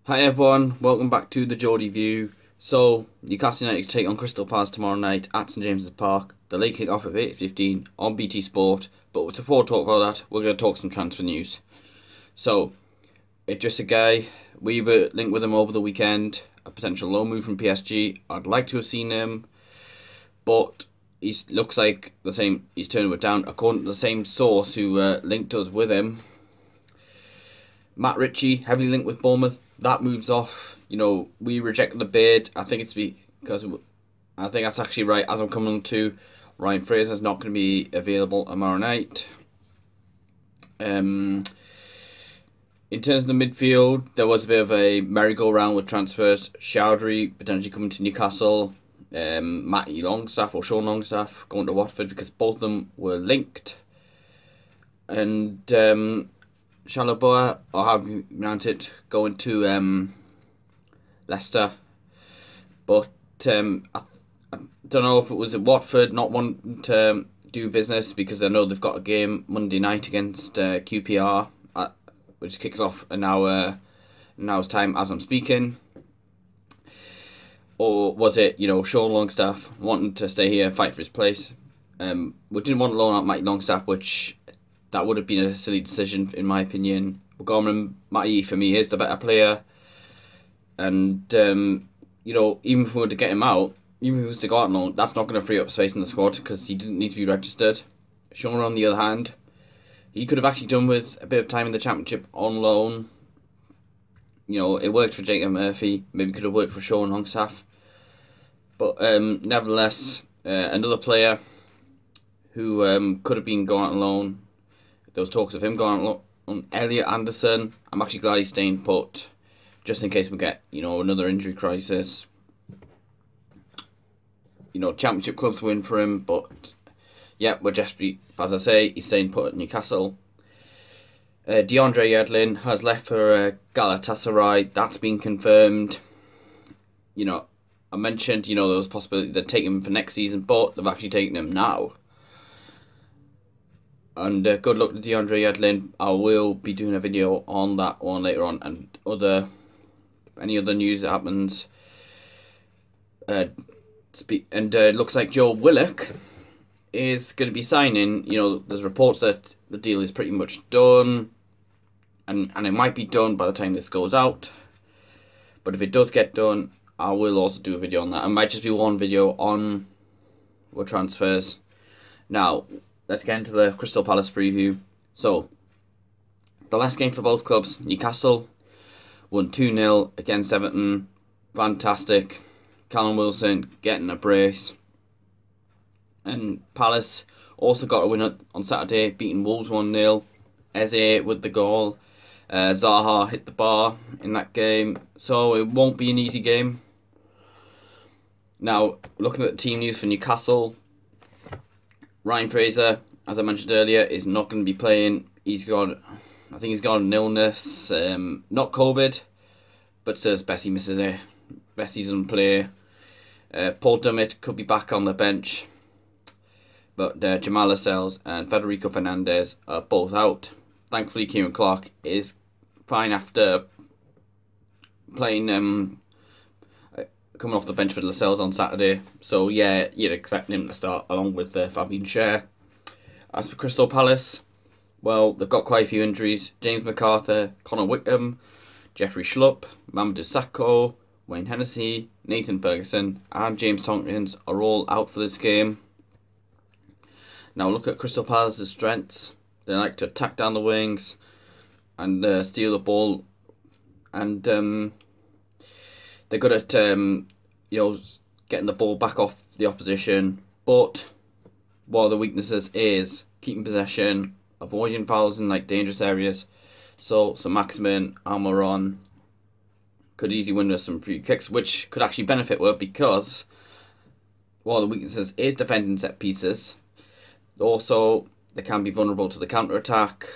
Hi everyone, welcome back to the Geordie View. So, Newcastle United take on Crystal Palace tomorrow night at St James's Park. The late kick off at 8:15 on BT Sport. But before we talk about that, we're going to talk some transfer news. So, it's just a guy, we were linked with him over the weekend. A potential loan move from PSG. I'd like to have seen him, but he looks like the same. He's turning it down according to the same source who linked us with him. Matt Ritchie, heavily linked with Bournemouth. That moves off. You know, we rejected the bid. I think it's because I think that's actually right. As I'm coming to, Ryan Fraser's not going to be available tomorrow night. In terms of the midfield, there was a bit of a merry-go-round with transfers. Chowdhury potentially coming to Newcastle. Matty Longstaff or Sean Longstaff going to Watford because both of them were linked. And Chalobah or Harvey United going to Leicester. But I don't know if it was at Watford not wanting to do business because I know they've got a game Monday night against QPR, which kicks off an hour's time as I'm speaking. Or was it, Sean Longstaff wanting to stay here and fight for his place? We didn't want to loan out Matty Longstaff, which that would have been a silly decision in my opinion. Gorman Matty for me is the better player. And, even if we were to get him out, even if he was to go out on loan, that's not going to free up space in the squad because he didn't need to be registered. Sean, on the other hand, he could have actually done with a bit of time in the Championship on loan. It worked for Jacob Murphy. Maybe could have worked for Sean Longstaff. But nevertheless, another player who could have been going out on loan. There was talks of him going out on Elliot Anderson. I'm actually glad he's staying put, just in case we get another injury crisis. Championship clubs win for him, but yeah, we're just as I say, he's staying put at Newcastle. DeAndre Yedlin has left for Galatasaray. That's been confirmed. I mentioned, there was a possibility they'd take him for next season, but they've actually taken him now. And good luck to DeAndre Yedlin. I will be doing a video on that one later on, and any other news that happens. It looks like Joe Willock is going to be signing. There's reports that the deal is pretty much done, and it might be done by the time this goes out. But if it does get done, I will also do a video on that. It might just be one video on what transfers. Now, let's get into the Crystal Palace preview. So, the last game for both clubs, Newcastle won 2-0 against Everton. Fantastic. Callum Wilson getting a brace. And Palace also got a win on Saturday, beating Wolves 1-0. Eze with the goal. Zaha hit the bar in that game. So it won't be an easy game. Now, looking at the team news for Newcastle, Ryan Fraser, as I mentioned earlier, is not going to be playing. I think he's got an illness, not COVID, but says Bessie doesn't play. Paul Dummett could be back on the bench, but Jamal Lascelles and Federico Fernandez are both out. Thankfully, Kieran Clark is fine after playing, coming off the bench for Lascelles on Saturday. So yeah, you'd expect him to start along with Fabian Schär. As for Crystal Palace, well, they've got quite a few injuries. James McArthur, Connor Wickham, Jeffrey Schlupp, Mamadou Sakho, Wayne Hennessy, Nathan Ferguson and James Tompkins are all out for this game. Now look at Crystal Palace's strengths. They like to attack down the wings and steal the ball, and they're good at getting the ball back off the opposition. But one of the weaknesses is keeping possession, avoiding fouls in dangerous areas. So Saint-Maximin, Almiron could easily win us some free kicks, which could actually benefit us because one of the weaknesses is defending set pieces. Also, they can be vulnerable to the counter-attack.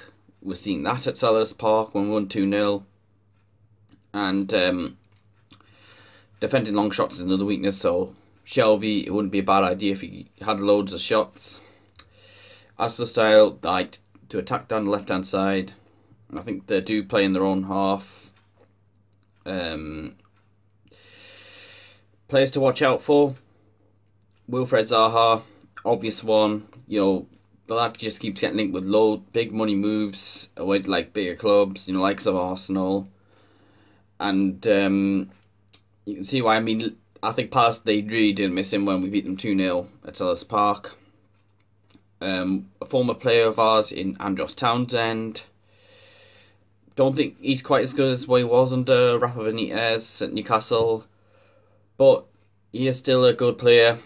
We're seeing that at Selhurst Park when we won 2-0. And defending long shots is another weakness, so Shelvey, it wouldn't be a bad idea if he had loads of shots. As for the style, they like to attack down the left-hand side. I think they do play in their own half. Players to watch out for: Wilfred Zaha, obvious one. You know, the lad just keeps getting linked with big money moves away to like bigger clubs, you know, likes of Arsenal. And you can see why. I mean, I think Palace, they really didn't miss him when we beat them 2-0 at Selhurst Park. A former player of ours in Andros Townsend. Don't think he's quite as good as what he was under Rafa Benitez at Newcastle, but he is still a good player,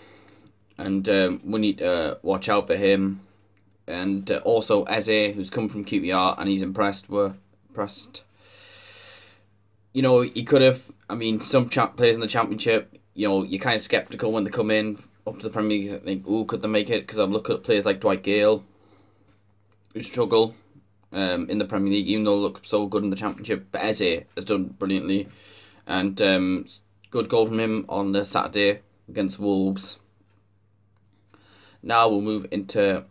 and we need to watch out for him. And also Eze, who's come from QPR, and he's impressed. We're impressed. You know, he could have. I mean, some players in the Championship, you know, you're kind of sceptical when they come in up to the Premier League. I think, ooh, could they make it? Because I've looked at players like Dwight Gale, who struggle in the Premier League, even though they look so good in the Championship. But Eze has done brilliantly, and good goal from him on the Saturday against Wolves. Now we'll move into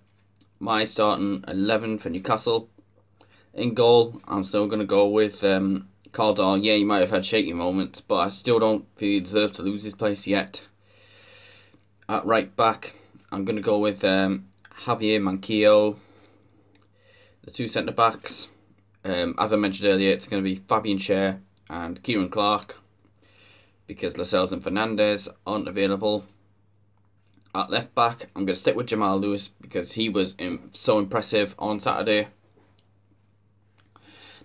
my starting 11 for Newcastle. In goal, I'm still going to go with Caldwell. Yeah, he might have had shaky moments, but I still don't feel he deserves to lose his place yet. At right back, I'm going to go with Javier Manquillo. The two centre-backs, as I mentioned earlier, it's going to be Fabian Schär and Kieran Clark, because Lascelles and Fernandes aren't available. At left back, I'm going to stick with Jamal Lewis because he was so impressive on Saturday.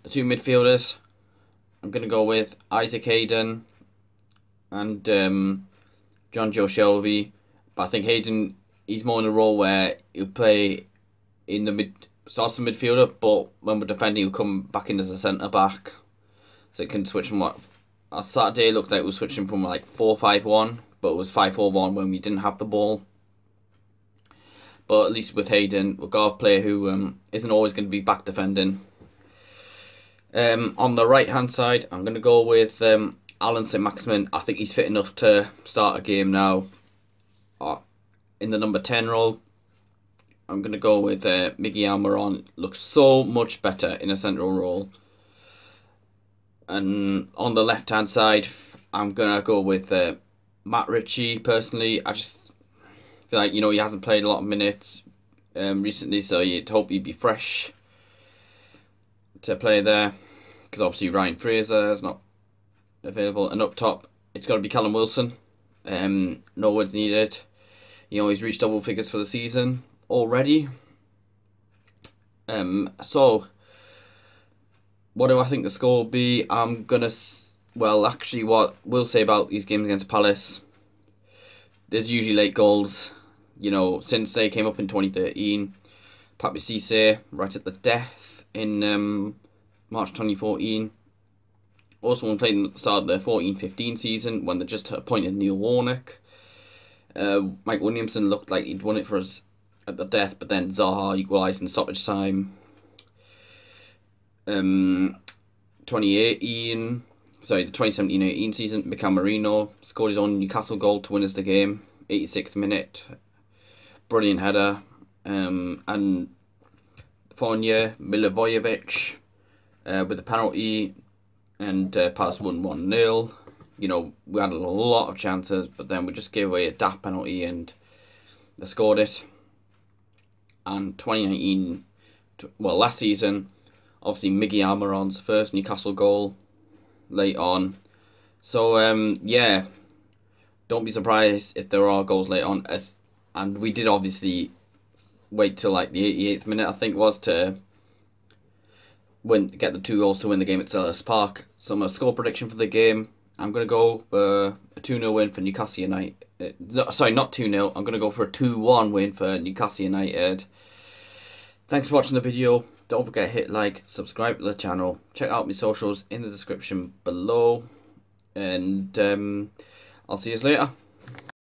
The two midfielders, I'm going to go with Isaac Hayden and John Joe Shelby. But I think Hayden, he's more in a role where he'll play in the starts the midfielder, but when we're defending, he'll come back in as a centre back. So it can switch from what on Saturday it looked like we were switching from like 4-5-1, but it was 5-4-1 when we didn't have the ball. But at least with Hayden, we've got a player who isn't always going to be back defending. On the right hand side, I'm going to go with Alan Saint-Maximin. I think he's fit enough to start a game now. In the number 10 role, I'm going to go with Miggy Almiron. Looks so much better in a central role. And on the left hand side, I'm going to go with Matt Ritchie. Personally, I just feel like, you know, he hasn't played a lot of minutes recently, so you'd hope he'd be fresh to play there, because obviously Ryan Fraser is not available. And up top, it's got to be Callum Wilson. No words needed. You know, he's reached double figures for the season already. So what do I think the score will be? I'm gonna actually, what we'll say about these games against Palace, there's usually late goals. You know, since they came up in 2013, Pape Cissé right at the death in March 2014. Also, when playing at the start of the 14-15 season, when they just appointed Neil Warnock. Mike Williamson looked like he'd won it for us at the death, but then Zaha equalised in stoppage time. 2017-18 season, Mikel Merino scored his own Newcastle goal to win us the game, 86th minute. Brilliant header. And Fournier Milivojevic with the penalty, and Palace won 1-0. You know, we had a lot of chances, but then we just gave away a daft penalty and they scored it. And 2019, last season, obviously Miggy Almiron's first Newcastle goal late on. So, yeah, don't be surprised if there are goals late on. And we did obviously wait till like the 88th minute, I think it was, to get the 2 goals to win the game at Selhurst Park. So my score prediction for the game, I'm going to go for a 2-0 win for Newcastle United. Sorry, not 2-0. I'm going to go for a 2-1 win for Newcastle United. Thanks for watching the video. Don't forget to hit like, subscribe to the channel. Check out my socials in the description below. And I'll see you later.